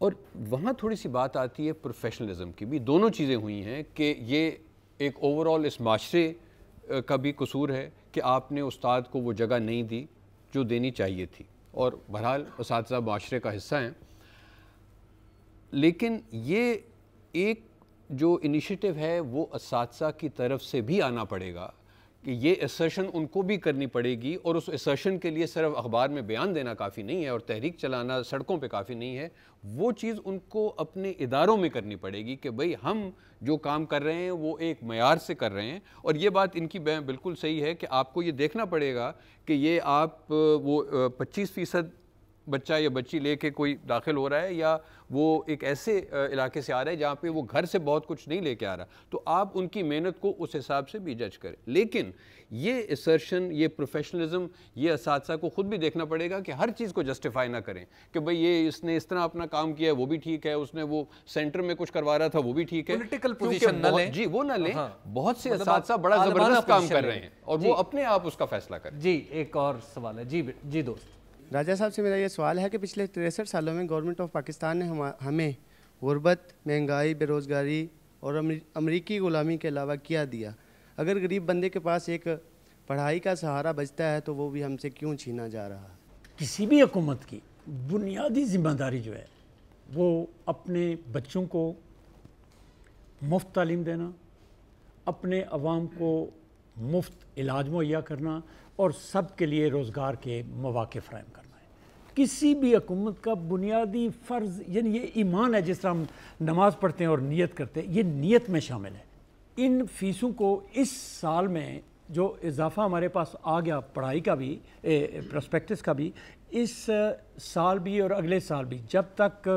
اور وہاں تھوڑی سی بات آتی ہے پروفیشنلزم کی بھی. دونوں چیزیں ہوئی ہیں کہ یہ ایک اوور آل اس معاشرے کا بھی قصور ہے کہ آپ نے استاد کو وہ جگہ نہیں دی جو دینی چاہیے تھی, اور بہرحال اساتذہ معاشرے کا حصہ ہیں. لیکن یہ ایک جو انیشیٹو ہے وہ اساتذہ کی طرف سے بھی آنا پڑے گا کہ یہ اسرشن ان کو بھی کرنی پڑے گی, اور اس اسرشن کے لیے صرف اخبار میں بیان دینا کافی نہیں ہے اور تحریک چلانا سڑکوں پہ کافی نہیں ہے. وہ چیز ان کو اپنے اداروں میں کرنی پڑے گی کہ بھئی ہم جو کام کر رہے ہیں وہ ایک معیار سے کر رہے ہیں. اور یہ بات ان کی بالکل صحیح ہے کہ آپ کو یہ دیکھنا پڑے گا کہ یہ آپ وہ 25% بچہ یا بچی لے کے کوئی داخل ہو رہا ہے, یا وہ ایک ایسے علاقے سے آ رہا ہے جہاں پہ وہ گھر سے بہت کچھ نہیں لے کے آ رہا, تو آپ ان کی محنت کو اس حساب سے بھی جج کریں. لیکن یہ اسرشن, یہ پروفیشنلزم, یہ اساتذہ کو خود بھی دیکھنا پڑے گا کہ ہر چیز کو جسٹیفائی نہ کریں کہ بھئی یہ اس نے اس طرح اپنا کام کیا ہے وہ بھی ٹھیک ہے, اس نے وہ سینٹر میں کچھ کروا رہا تھا وہ بھی ٹھیک ہے. پولیٹیکل پوزیشن نہ لیں. جی وہ نہ لیں. بہت سے اساتذہ بڑا زبردست کام کر رہے ہیں اور وہ اپنے آپ اس کا فیصلہ کریں. جی ایک اور سوال ہے. جی دوست. راجہ صاحب سے میرا یہ سوال ہے کہ پچھلے 63 سالوں میں گورنمنٹ آف پاکستان نے ہمیں غربت, مہنگائی, بے روزگاری اور امریکی غلامی کے علاوہ کیا دیا؟ اگر غریب بندے کے پاس ایک پڑھائی کا سہارا بچتا ہے تو وہ بھی ہم سے کیوں چھینا جا رہا ہے؟ کسی بھی حکومت کی بنیادی ذمہ داری جو ہے وہ اپنے بچوں کو مفت تعلیم دینا, اپنے عوام کو مفت علاج مہیا کرنا اور سب کے لیے روزگار کے مواقع فراہم کرنا ہے. کسی بھی حکومت کا بنیادی فرض, یعنی یہ ایمان ہے, جس طرح ہم نماز پڑھتے ہیں اور نیت کرتے ہیں, یہ نیت میں شامل ہے. ان فیسوں کو اس سال میں جو اضافہ ہمارے پاس آ گیا پڑھائی کا بھی, پرسپیکٹس کا بھی, اس سال بھی اور اگلے سال بھی, جب تک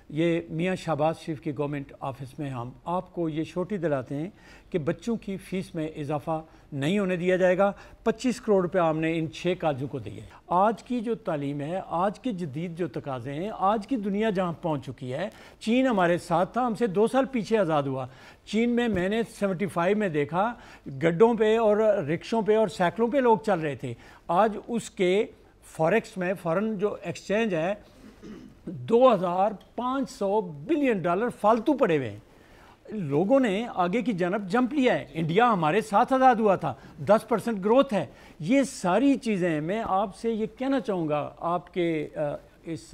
یہ میاں شہباز شریف کی گورنمنٹ آفس میں ہم آپ کو یہ شورٹی دلاتے ہیں کہ بچوں کی فیس میں اضافہ نہیں ہونے دیا جائے گا. 25 کروڑ روپے ہم نے ان 6 کالجوں کو دیے. آج کی جو تعلیم ہے, آج کے جدید جو تقاضے ہیں, آج کی دنیا جہاں پہنچ چکی ہے, چین ہمارے ساتھ تھا, ہم سے 2 سال پیچھے آزاد ہوا. چین میں نے 75 میں دیکھا گڈوں پہ اور رکشوں پہ اور سائیکلوں پہ لوگ چل رہے تھے. آج اس کے فوریکس میں, فورن جو ایکسچینج ہے, $2500 بلین فالتو پڑے ہوئے ہیں. لوگوں نے آگے کی جانب جمپ لیا ہے. انڈیا ہمارے ساتھ آزاد ہوا تھا, 10% گروتھ ہے. یہ ساری چیزیں میں آپ سے یہ کہنا چاہوں گا آپ کے اس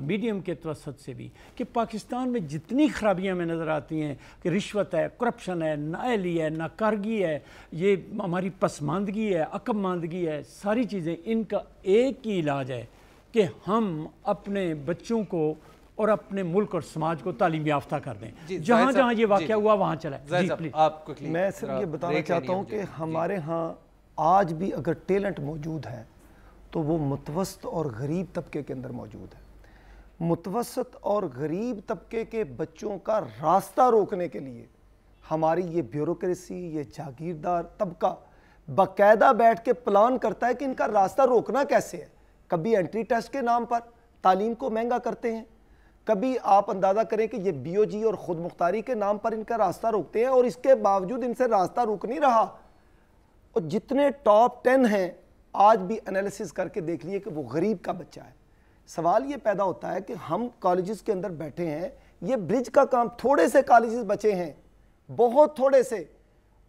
میڈیم کے توسط سے بھی کہ پاکستان میں جتنی خرابیاں میں نظر آتی ہیں کہ رشوت ہے, کرپشن ہے, نااہلی ہے, ناکارگی ہے, یہ ہماری پسماندگی ہے, عقب ماندگی ہے, ساری چیزیں, ان کا ایک ہی علاج ہے کہ ہم اپنے بچوں کو اور اپنے ملک اور سماج کو تعلیم یافتہ کر دیں. جہاں جہاں یہ واقعہ ہوا وہاں چلائیں. میں صرف یہ بتانا چاہتا ہوں کہ ہمارے ہاں آج بھی اگر ٹیلنٹ موجود ہے تو وہ متوسط اور غریب طبقے کے اندر موجود ہے. متوسط اور غریب طبقے کے بچوں کا راستہ روکنے کے لیے ہماری یہ بیوروکریسی, یہ جاگیردار طبقہ باقاعدہ بیٹھ کے پلان کرتا ہے کہ ان کا راستہ روکنا کیسے ہے. کبھی انٹری ٹیسٹ کے نام پر تعلیم کو مہنگا کرتے ہیں, کبھی آپ اندازہ کریں کہ یہ بی او جی اور خود مختاری کے نام پر ان کا راستہ روکتے ہیں, اور اس کے باوجود ان سے راستہ رک نہیں رہا. اور جتنے ٹاپ 10 ہیں آج بھی انالیسس کر کے دیکھ لیے کہ وہ غریب کا بچہ ہے. سوال یہ پیدا ہوتا ہے کہ ہم کالجز کے اندر بیٹھے ہیں, یہ برج کا کام, تھوڑے سے کالجز بچے ہیں, بہت تھوڑے سے,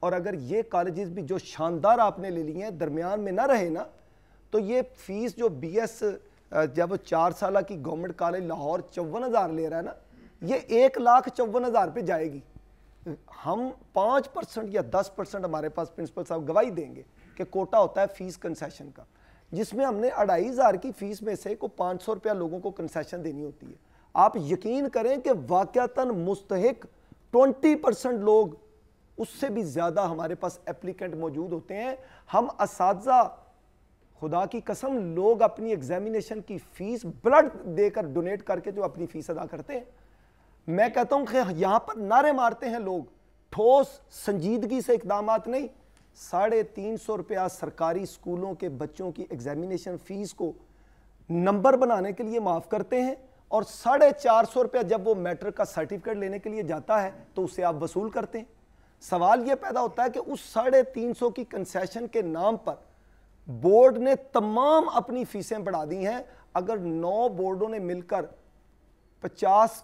اور اگر یہ کالجز بھی جو شاندار آپ نے لے لیے ہیں درمیان میں نہ رہے نا, تو یہ فیس جو بی ایس جب 4 سالہ کی گورنمنٹ کالج لاہور 54,000 لے رہا ہے نا, یہ 1,54,000 پہ جائے گی. ہم 5% یا 10% ہمارے پاس پرنسپل صاحب گواہی دیں گے کہ کوٹا ہوتا ہے فیس کنسیشن کا, جس میں ہم نے 2,500 کی فیس میں سے کو 500 روپیہ لوگوں کو کنسیشن دینی ہوتی ہے. آپ یقین کریں کہ واقعتاً مستحق 20% لوگ, اس سے بھی زیادہ ہمارے پاس اپلیکنٹ موجود ہوتے ہیں. ہم اساتذہ, خدا کی قسم, لوگ اپنی ایگزامینیشن کی فیس بلڈ دے کر ڈونیٹ کر کے جو اپنی فیس ادا کرتے ہیں. میں کہتا ہوں کہ یہاں پر نعرے مارتے ہیں لوگ, ٹھوس سنجیدگی سے اقدامات نہیں. 350 روپیہ سرکاری سکولوں کے بچوں کی ایگزامینیشن فیس کو نمبر بنانے کے لیے معاف کرتے ہیں, اور 450 روپیہ جب وہ میٹرک کا سرٹیفکیٹ لینے کے لیے جاتا ہے تو اسے آپ وصول کرتے ہیں. سوال یہ پیدا ہوتا ہے کہ اس 350 کی کنسیشن کے نام پر بورڈ نے تمام اپنی فیسیں بڑھا دی ہیں. اگر 9 بورڈوں نے مل کر 50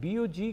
BOG